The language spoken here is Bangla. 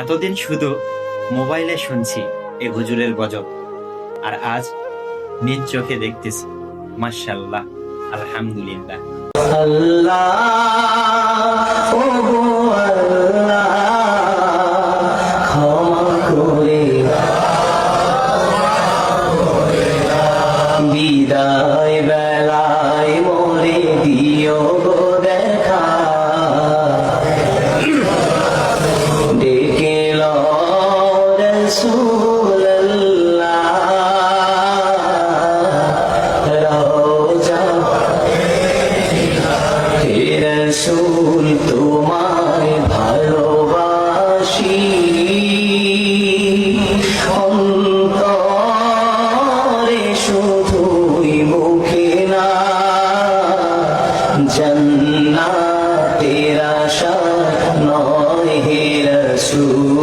এতদিন শুধু মোবাইলে শুনছি এ হুজুরের গজব, আর আজ নিজ চোখে দেখতেছি। মাশাআল্লাহ, আলহামদুলিল্লাহ। আল্লাহ ও গো আল্লাহ, ক্ষমা করে বিদায় বেলায় মোরে দিও গো দেখা, ডেকে লো রাসূলুল্লাহ, রওজা হে রাসূল তোমায় ভালোবাসি, অন্তরে শুধুই মুখে না, জান্নাতের আশা নয় হে রাসূল।